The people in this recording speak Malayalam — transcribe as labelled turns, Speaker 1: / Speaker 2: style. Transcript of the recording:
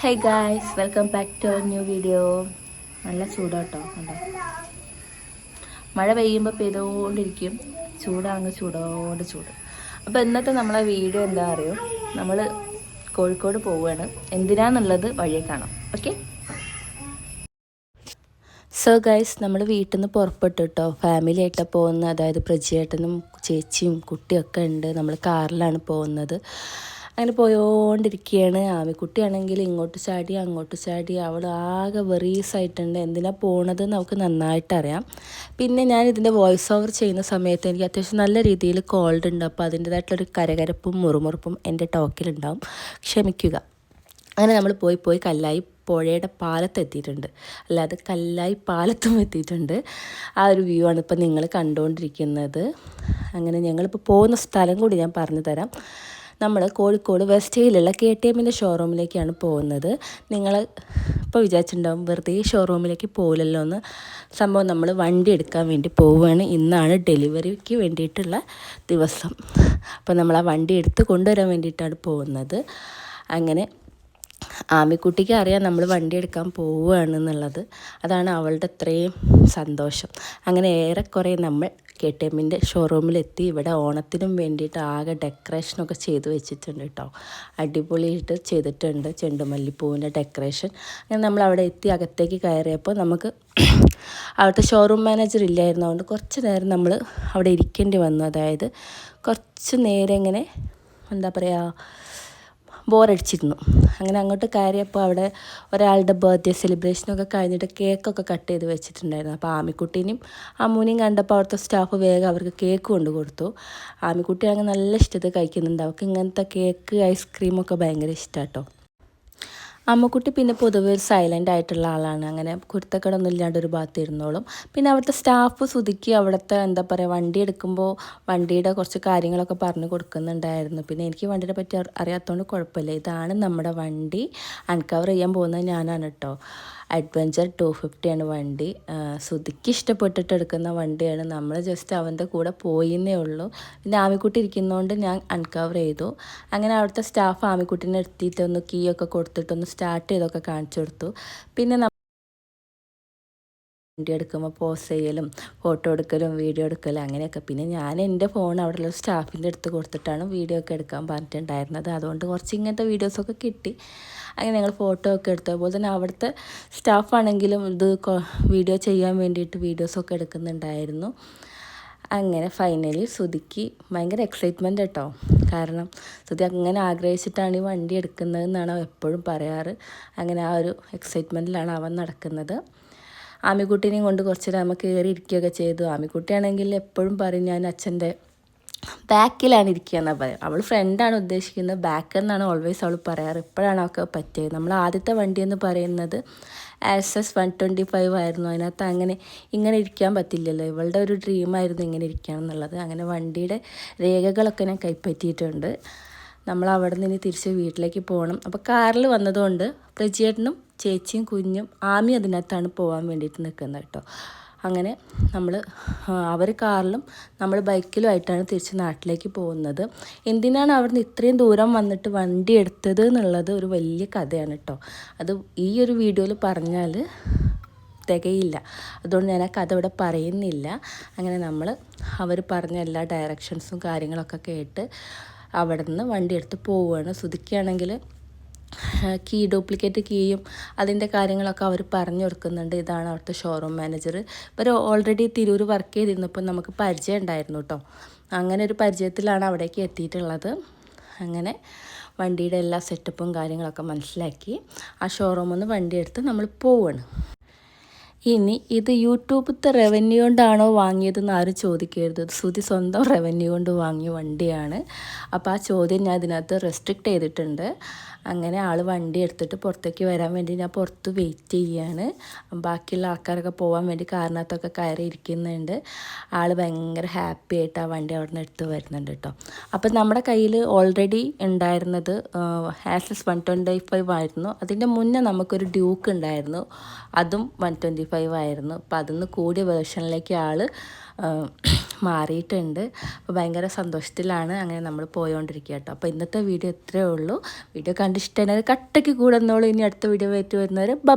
Speaker 1: Hey guys, welcome back to new video. നല്ല ചൂടാട്ടോ. കണ്ടോ, മഴ പെയ്യുമ്പോൾ പെയ്തുകൊണ്ടിരിക്കും, ചൂടാണെങ്കിൽ ചൂടോട് ചൂട്. അപ്പോൾ ഇന്നത്തെ നമ്മളെ വീഡിയോ എന്താ അറിയോ, നമ്മൾ കോഴിക്കോട് പോവുകയാണ്. എന്തിനാന്നുള്ളത് വഴിയെ കാണാം. ഓക്കെ. സോ ഗൈസ്, നമ്മൾ വീട്ടിൽ നിന്ന് പുറപ്പെട്ടു കേട്ടോ. ഫാമിലി ആയിട്ടാണ് പോകുന്നത്. അതായത് പ്രജിയേട്ടനും ചേച്ചിയും കുട്ടിയൊക്കെ ഉണ്ട്. നമ്മൾ കാറിലാണ് പോകുന്നത്. അങ്ങനെ പോയോണ്ടിരിക്കുകയാണ്. ആമിക്കുട്ടിയാണെങ്കിൽ ഇങ്ങോട്ട് ചാടി അങ്ങോട്ട് ചാടി. അവൾ ആകെ വെറീസായിട്ടുണ്ട്. എന്തിനാണ് പോണതെന്ന് അവൾക്ക് നന്നായിട്ടറിയാം. പിന്നെ ഞാൻ ഇതിൻ്റെ വോയിസ് ഓവർ ചെയ്യുന്ന സമയത്ത് എനിക്ക് അത്യാവശ്യം നല്ല രീതിയിൽ കോൾഡ് ഉണ്ട്. അപ്പോൾ അതിൻ്റേതായിട്ടുള്ളൊരു കരകരപ്പും മുറുമുറുപ്പും എൻ്റെ ടോക്കിലുണ്ടാവും, ക്ഷമിക്കുക. അങ്ങനെ നമ്മൾ പോയി കല്ലായി പുഴയുടെ പാലത്തെത്തിയിട്ടുണ്ട്. അല്ലാതെ കല്ലായി പാലത്തും എത്തിയിട്ടുണ്ട്. ആ ഒരു വ്യൂ ആണ് ഇപ്പോൾ നിങ്ങൾ കണ്ടുകൊണ്ടിരിക്കുന്നത്. അങ്ങനെ ഞങ്ങളിപ്പോൾ പോകുന്ന സ്ഥലം കൂടി ഞാൻ പറഞ്ഞു തരാം. നമ്മൾ കോഴിക്കോട് വെസ്റ്റ് ഹില്ലുള്ള KTM ഷോറൂമിലേക്കാണ് പോകുന്നത്. നിങ്ങൾ ഇപ്പോൾ വിചാരിച്ചിട്ടുണ്ടാവും വെറുതെ ഷോറൂമിലേക്ക് പോകില്ലല്ലോ എന്ന്. സംഭവം നമ്മൾ വണ്ടി എടുക്കാൻ വേണ്ടി പോവുകയാണ്. ഇന്നാണ് ഡെലിവറിക്ക് വേണ്ടിയിട്ടുള്ള ദിവസം. അപ്പോൾ നമ്മൾ ആ വണ്ടി എടുത്ത് കൊണ്ടുവരാൻ വേണ്ടിയിട്ടാണ് പോകുന്നത്. അങ്ങനെ ആമിക്കുട്ടിക്ക് അറിയാം നമ്മൾ വണ്ടി എടുക്കാൻ പോവുകയാണെന്നുള്ളത്. അതാണ് അവളുടെ അത്രയും സന്തോഷം. അങ്ങനെ ഏറെക്കുറെ നമ്മൾ KTM ഷോറൂമിലെത്തി. ഇവിടെ ഓണത്തിനും വേണ്ടിയിട്ട് ആകെ ഡെക്കറേഷനൊക്കെ ചെയ്ത് വെച്ചിട്ടുണ്ട് കേട്ടോ. അടിപൊളിയായിട്ട് ചെയ്തിട്ടുണ്ട്, ചെണ്ടുമല്ലിപ്പൂവിൻ്റെ ഡെക്കറേഷൻ. അങ്ങനെ നമ്മൾ അവിടെ എത്തി അകത്തേക്ക് കയറിയപ്പോൾ നമുക്ക് അവിടുത്തെ ഷോറൂം മാനേജർ ഇല്ലായിരുന്നതുകൊണ്ട് കുറച്ച് നേരം നമ്മൾ അവിടെ ഇരിക്കേണ്ടി വന്നു. അതായത് കുറച്ച് നേരം ഇങ്ങനെ എന്താ പറയുക, ബോറടിച്ചിരുന്നു. അങ്ങനെ അങ്ങോട്ട് കയറിയപ്പോൾ അവിടെ ഒരാളുടെ ബർത്ത്ഡേ സെലിബ്രേഷനൊക്കെ കഴിഞ്ഞിട്ട് കേക്കൊക്കെ കട്ട് ചെയ്ത് വെച്ചിട്ടുണ്ടായിരുന്നു. അപ്പോൾ ആമിക്കുട്ടീനെയും അമ്മൂനെയും കണ്ടപ്പോൾ അവിടുത്തെ സ്റ്റാഫ് വേഗം അവർക്ക് കേക്ക് കൊണ്ട് കൊടുത്തു. ആമിക്കുട്ടി അങ്ങനെ നല്ല ഇഷ്ടത്തിൽ കഴിക്കുന്നുണ്ട്. അവർക്ക് ഇങ്ങനത്തെ കേക്ക് ഐസ്ക്രീമൊക്കെ ഭയങ്കര ഇഷ്ടമാണ് കേട്ടോ. അമ്മക്കുട്ടി പിന്നെ പൊതുവെ ഒരു സൈലൻ്റ് ആയിട്ടുള്ള ആളാണ്. അങ്ങനെ കുരുത്തക്കടൊന്നും ഇല്ലാണ്ട് ഒരു ഭാഗത്ത് ഇരുന്നോളും. പിന്നെ അവിടുത്തെ സ്റ്റാഫ് സുധിക്ക് അവിടുത്തെ എന്താ പറയുക, വണ്ടി എടുക്കുമ്പോൾ വണ്ടിയുടെ കുറച്ച് കാര്യങ്ങളൊക്കെ പറഞ്ഞു കൊടുക്കുന്നുണ്ടായിരുന്നു. പിന്നെ എനിക്ക് വണ്ടിയെ പറ്റി അറിയാത്തതുകൊണ്ട് കുഴപ്പമില്ല. ഇതാണ് നമ്മുടെ വണ്ടി. അൺകവർ ചെയ്യാൻ പോകുന്നത് ഞാനാണ് കേട്ടോ. അഡ്വഞ്ചർ 250 ആണ് വണ്ടി. സുധിക്ക് ഇഷ്ടപ്പെട്ടിട്ട് എടുക്കുന്ന വണ്ടിയാണ്. നമ്മൾ ജസ്റ്റ് അവൻ്റെ കൂടെ പോയിന്നേ ഉള്ളൂ. പിന്നെ ആമിക്കുട്ടി ഇരിക്കുന്നതുകൊണ്ട് ഞാൻ അൺകവർ ചെയ്തു. അങ്ങനെ അവിടുത്തെ സ്റ്റാഫ് ആമിക്കുട്ടീനെ എടുത്തിട്ട് ഒന്ന് കീ ഒക്കെ കൊടുത്തിട്ടൊന്ന് സ്റ്റാർട്ട് ചെയ്തൊക്കെ കാണിച്ചു കൊടുത്തു. പിന്നെ വണ്ടി എടുക്കുമ്പോൾ പോസ് ചെയ്യലും ഫോട്ടോ എടുക്കലും വീഡിയോ എടുക്കലും അങ്ങനെയൊക്കെ. പിന്നെ ഞാൻ എൻ്റെ ഫോൺ അവിടെയുള്ള സ്റ്റാഫിൻ്റെ അടുത്ത് കൊടുത്തിട്ടാണ് വീഡിയോ ഒക്കെ എടുക്കാൻ പറഞ്ഞിട്ടുണ്ടായിരുന്നത്. അതുകൊണ്ട് കുറച്ച് ഇങ്ങനത്തെ വീഡിയോസൊക്കെ കിട്ടി. അങ്ങനെ ഞങ്ങൾ ഫോട്ടോ ഒക്കെ എടുത്തു. അതുപോലെ തന്നെ അവിടുത്തെ സ്റ്റാഫാണെങ്കിലും ഇത് വീഡിയോ ചെയ്യാൻ വേണ്ടിയിട്ട് വീഡിയോസൊക്കെ എടുക്കുന്നുണ്ടായിരുന്നു. അങ്ങനെ ഫൈനലി സുധിക്ക് ഭയങ്കര എക്സൈറ്റ്മെൻറ്റ് കേട്ടോ. കാരണം സുധി അങ്ങനെ ആഗ്രഹിച്ചിട്ടാണ് ഈ വണ്ടി എടുക്കുന്നതെന്നാണ് എപ്പോഴും പറയാറ്. അങ്ങനെ ആ ഒരു എക്സൈറ്റ്മെൻറ്റിലാണ് അവൻ നടക്കുന്നത്. ആമിക്കുട്ടീനെയും കൊണ്ട് കുറച്ച് നേരം കയറി ഇരിക്കുകയൊക്കെ ചെയ്തു. ആമിക്കുട്ടിയാണെങ്കിൽ എപ്പോഴും പറയും ഞാൻ അച്ഛൻ്റെ ബാക്കിലാണ് ഇരിക്കുക എന്നാണ് പറയാം. അവൾ ഫ്രണ്ടാണ് ഉദ്ദേശിക്കുന്നത്, ബാക്ക് എന്നാണ് ഓൾവേസ് അവൾ പറയാറ്. ഇപ്പോഴാണ് അവൾക്ക് പറ്റിയത്. നമ്മൾ ആദ്യത്തെ വണ്ടി എന്ന് പറയുന്നത് SS 125 ആയിരുന്നു. അതിനകത്ത് ഇങ്ങനെ ഇരിക്കാൻ പറ്റില്ലല്ലോ. ഇവളുടെ ഒരു ഡ്രീമായിരുന്നു ഇങ്ങനെ ഇരിക്കണം എന്നുള്ളത്. അങ്ങനെ വണ്ടിയുടെ രേഖകളൊക്കെ ഞാൻ കൈപ്പറ്റിയിട്ടുണ്ട്. നമ്മൾ അവിടെ നിന്ന് ഇനി തിരിച്ച് വീട്ടിലേക്ക് പോകണം. അപ്പോൾ കാറിൽ വന്നതുകൊണ്ട് പ്രജിയേട്ടനും ചേച്ചിയും കുഞ്ഞും ആമി അതിനകത്താണ് പോകാൻ വേണ്ടിയിട്ട് നിൽക്കുന്നത് കേട്ടോ. അങ്ങനെ അവർ കാറിലും നമ്മൾ ബൈക്കിലുമായിട്ടാണ് തിരിച്ച് നാട്ടിലേക്ക് പോകുന്നത്. എന്തിനാണ് അവിടുന്ന് ഇത്രയും ദൂരം വന്നിട്ട് വണ്ടി എടുത്തത് എന്നുള്ളത് ഒരു വലിയ കഥയാണ് കേട്ടോ. അത് ഈ ഒരു വീഡിയോയിൽ പറഞ്ഞാൽ തികയില്ല. അതുകൊണ്ട് ഞാൻ ആ കഥ ഇവിടെ പറയുന്നില്ല. അങ്ങനെ അവർ പറഞ്ഞ എല്ലാ ഡയറക്ഷൻസും കാര്യങ്ങളൊക്കെ കേട്ട് അവിടെ നിന്ന് വണ്ടി എടുത്ത് പോവുകയാണ്. സുധിക്കാണെങ്കിൽ ഡ്യൂപ്ലിക്കേറ്റ് കീയും അതിൻ്റെ കാര്യങ്ങളൊക്കെ അവർ പറഞ്ഞു കൊടുക്കുന്നുണ്ട്. ഇതാണ് അവിടുത്തെ ഷോറൂം മാനേജർ. ഇവർ ഓൾറെഡി തിരൂർ വർക്ക് ചെയ്തിരുന്നപ്പോൾ നമുക്ക് പരിചയം ഉണ്ടായിരുന്നു കേട്ടോ. അങ്ങനെ ഒരു പരിചയത്തിലാണ് അവിടേക്ക് എത്തിയിട്ടുള്ളത്. അങ്ങനെ വണ്ടിയുടെ എല്ലാ സെറ്റപ്പും കാര്യങ്ങളൊക്കെ മനസ്സിലാക്കി ആ ഷോറൂമിൽ നിന്ന് വണ്ടി എടുത്ത് നമ്മൾ പോവുകയാണ്. ഇനി ഇത് യൂട്യൂബിലത്തെ റവന്യൂ കൊണ്ടാണോ വാങ്ങിയതെന്ന് ആരും ചോദിക്കരുത്. സുധി സ്വന്തം റവന്യൂ കൊണ്ട് വാങ്ങിയ വണ്ടിയാണ്. അപ്പോൾ ആ ചോദ്യം ഞാൻ ഇതിനകത്ത് റെസ്ട്രിക്റ്റ് ചെയ്തിട്ടുണ്ട്. അങ്ങനെ ആൾ വണ്ടി എടുത്തിട്ട് പുറത്തേക്ക് വരാൻ വേണ്ടി ഞാൻ പുറത്ത് വെയിറ്റ് ചെയ്യുകയാണ്. ബാക്കിയുള്ള ആൾക്കാരൊക്കെ പോകാൻ വേണ്ടി കാറിനകത്തൊക്കെ കയറി ഇരിക്കുന്നുണ്ട്. ആൾ ഭയങ്കര ഹാപ്പി ആയിട്ട് ആ വണ്ടി അവിടെ നിന്ന് എടുത്ത് വരുന്നുണ്ട് കേട്ടോ. അപ്പം നമ്മുടെ കയ്യിൽ ഓൾറെഡി ഉണ്ടായിരുന്നത് SS 125 ആയിരുന്നു. അതിൻ്റെ മുന്നേ നമുക്കൊരു ഡ്യൂക്ക് ഉണ്ടായിരുന്നു, അതും 125 ആയിരുന്നു. അപ്പം അതിൽ നിന്ന് കൂടിയ വേർഷനിലേക്ക് ആൾ മാറിയിട്ടുണ്ട്. അപ്പോൾ ഭയങ്കര സന്തോഷത്തിലാണ് അങ്ങനെ നമ്മൾ പോയോണ്ടിരിക്കുക കേട്ടോ. അപ്പോൾ ഇന്നത്തെ വീഡിയോ ഇത്രയേ ഉള്ളൂ. വീഡിയോ കണ്ടിഷ്ടമായി കട്ടയ്ക്ക് കൂടെ എന്നോളൂ. ഇനി അടുത്ത വീഡിയോ ആയിട്ട് വരുന്നവരെ ബൈ.